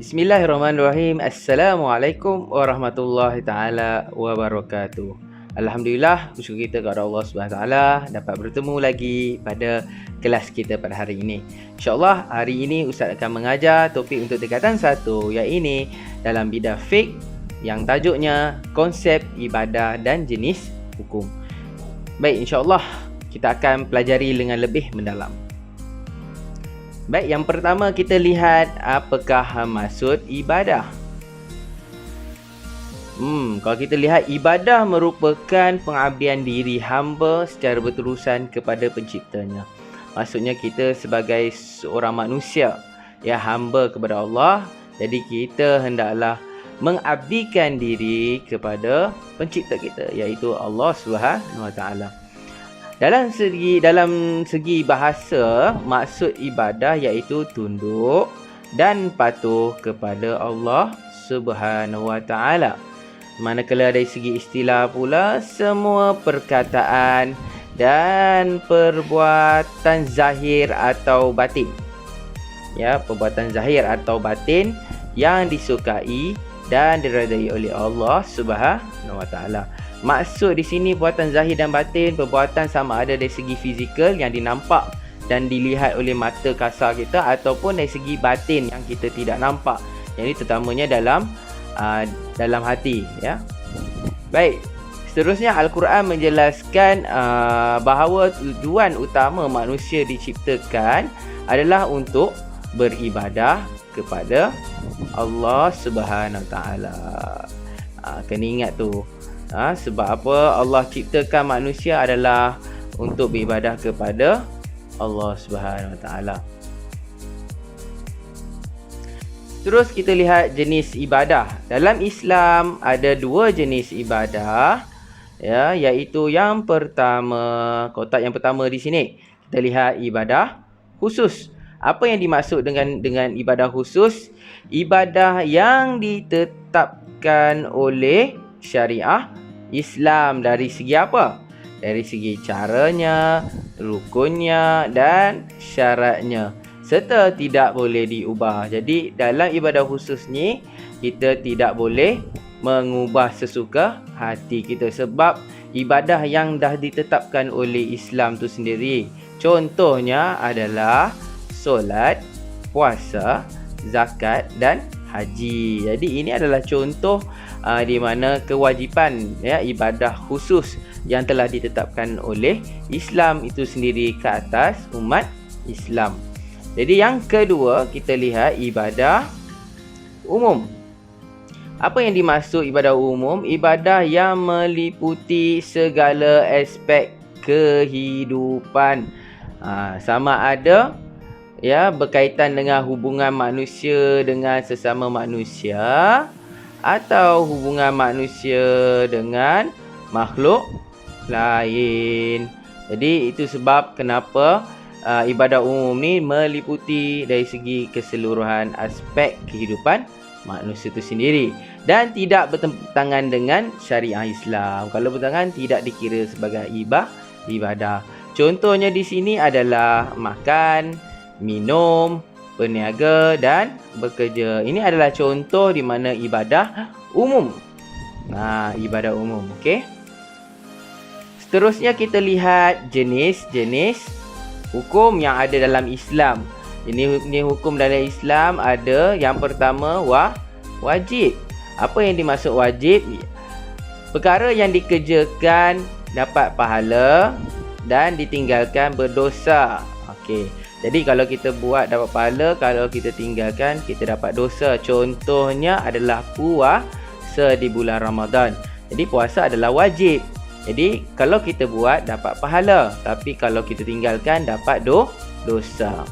Bismillahirrahmanirrahim. Assalamualaikum warahmatullahi taala wabarakatuh. Alhamdulillah, bersyukur kita kepada Allah Subhanahu taala dapat bertemu lagi pada kelas kita pada hari ini. InsyaAllah hari ini Ustaz akan mengajar topik untuk tingkatan 1, iaitu dalam bidang fiqh yang tajuknya konsep ibadah dan jenis hukum. Baik, insyaAllah kita akan pelajari dengan lebih mendalam. Baik, yang pertama kita lihat apakah maksud ibadah. Kalau kita lihat, ibadah merupakan pengabdian diri hamba secara berterusan kepada penciptanya. Maksudnya kita sebagai seorang manusia, ya, hamba kepada Allah. Jadi kita hendaklah mengabdikan diri kepada pencipta kita, iaitu Allah Subhanahu Wa Taala. Dalam segi bahasa, maksud ibadah iaitu tunduk dan patuh kepada Allah Subhanahu Wa Taala. Manakala dari segi istilah pula, semua perkataan dan perbuatan zahir atau batin, ya, perbuatan zahir atau batin yang disukai dan diredai oleh Allah Subhanahu Wa Taala. Maksud di sini perbuatan zahir dan batin, perbuatan sama ada dari segi fizikal yang dinampak dan dilihat oleh mata kasar kita, ataupun dari segi batin yang kita tidak nampak. Yang ini terutamanya dalam hati, ya. Baik, seterusnya Al-Quran menjelaskan bahawa tujuan utama manusia diciptakan adalah untuk beribadah kepada Allah Subhanahu Taala. Kena ingat tu. Sebab apa Allah ciptakan manusia adalah untuk beribadah kepada Allah Subhanahu Wa Taala. Terus kita lihat jenis ibadah. Dalam Islam ada 2 jenis ibadah, ya, iaitu yang pertama, kotak yang pertama di sini kita lihat ibadah khusus. Apa yang dimaksud dengan ibadah khusus? Ibadah yang ditetapkan oleh syariah Islam. Dari segi apa? Dari segi caranya, rukunnya dan syaratnya, serta tidak boleh diubah. Jadi dalam ibadah khusus ni kita tidak boleh mengubah sesuka hati kita, sebab ibadah yang dah ditetapkan oleh Islam tu sendiri. Contohnya adalah solat, puasa, zakat dan haji. Jadi ini adalah contoh di mana kewajipan, ya, ibadah khusus yang telah ditetapkan oleh Islam itu sendiri ke atas umat Islam. Jadi yang kedua kita lihat ibadah umum. Apa yang dimaksud ibadah umum? Ibadah yang meliputi segala aspek kehidupan, sama ada, ya, berkaitan dengan hubungan manusia dengan sesama manusia, atau hubungan manusia dengan makhluk lain. Jadi itu sebab kenapa ibadah umum ni meliputi dari segi keseluruhan aspek kehidupan manusia itu sendiri dan tidak bertentangan dengan syariah Islam. Kalau bertentangan, tidak dikira sebagai ibadah. Contohnya di sini adalah makan, minum, berniaga dan bekerja. Ini adalah contoh di mana ibadah umum. Ibadah umum, okey. Seterusnya kita lihat jenis-jenis hukum yang ada dalam Islam. Jenis hukum dalam Islam ada, yang pertama, wajib. Apa yang dimaksud wajib? Perkara yang dikerjakan dapat pahala dan ditinggalkan berdosa. Okey. Jadi kalau kita buat dapat pahala, kalau kita tinggalkan kita dapat dosa. Contohnya adalah puasa di bulan Ramadan. Jadi puasa adalah wajib. Jadi kalau kita buat dapat pahala, tapi kalau kita tinggalkan dapat dosa.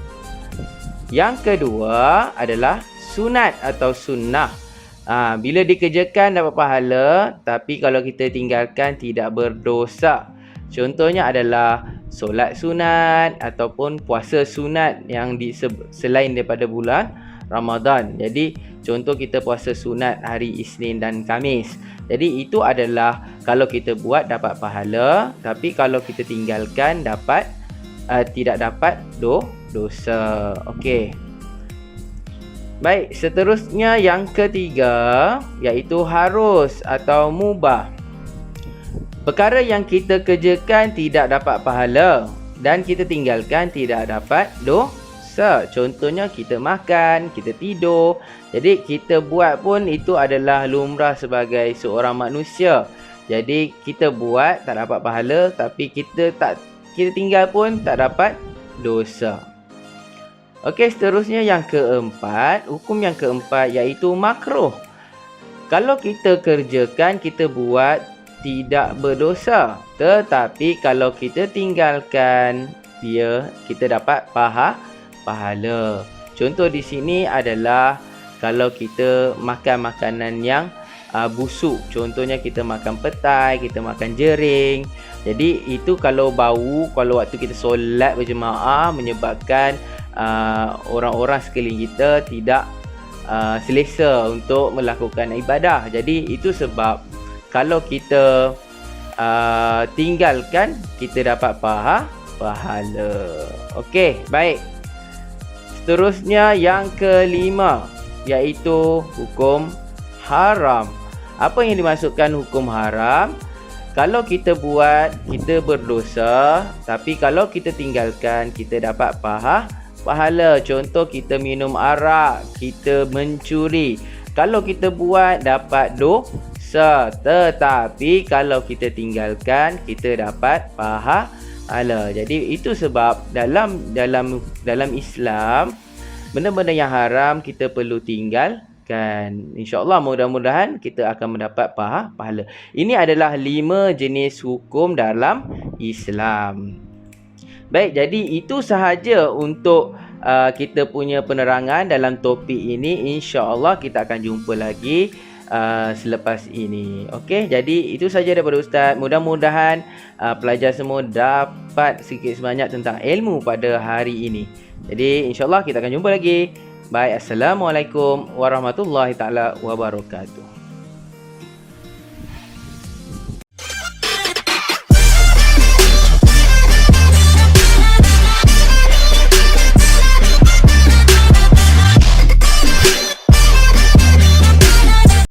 Yang kedua adalah sunat atau sunnah. Bila dikerjakan dapat pahala, tapi kalau kita tinggalkan tidak berdosa. Contohnya adalah solat sunat ataupun puasa sunat yang selain daripada bulan Ramadan. Jadi contoh kita puasa sunat hari Isnin dan Khamis. Jadi itu adalah kalau kita buat dapat pahala, tapi kalau kita tinggalkan tidak dapat dosa. Okey. Baik, seterusnya yang ketiga iaitu harus atau mubah. Perkara yang kita kerjakan tidak dapat pahala dan kita tinggalkan tidak dapat dosa. Contohnya kita makan, kita tidur. Jadi kita buat pun itu adalah lumrah sebagai seorang manusia. Jadi kita buat tak dapat pahala, tapi kita tinggal pun tak dapat dosa. Okey, seterusnya yang keempat, hukum yang keempat iaitu makruh. Kalau kita kerjakan, kita buat tidak berdosa. Tetapi kalau kita tinggalkan dia, kita dapat pahala. Contoh di sini adalah kalau kita makan makanan yang busuk. Contohnya kita makan petai, kita makan jering. Jadi itu kalau bau, kalau waktu kita solat berjemaah menyebabkan orang-orang sekeliling kita tidak selesa untuk melakukan ibadah. Jadi itu sebab kalau kita tinggalkan, kita dapat pahala. Okey, baik. Seterusnya yang kelima iaitu hukum haram. Apa yang dimaksudkan hukum haram? Kalau kita buat, kita berdosa, tapi kalau kita tinggalkan, kita dapat pahala. Contoh kita minum arak, kita mencuri. Kalau kita buat dapat dosa, tetapi kalau kita tinggalkan, kita dapat pahala. Jadi itu sebab dalam Islam benda-benda yang haram kita perlu tinggalkan. InsyaAllah mudah-mudahan kita akan mendapat pahala. Ini adalah 5 jenis hukum dalam Islam. Baik, jadi itu sahaja untuk kita punya penerangan dalam topik ini. InsyaAllah kita akan jumpa lagi selepas ini. Okey, jadi itu saja daripada Ustaz. Mudah-mudahan pelajar semua dapat sikit sebanyak tentang ilmu pada hari ini. Jadi insyaAllah kita akan jumpa lagi. Baik, Assalamualaikum warahmatullahi taala wabarakatuh.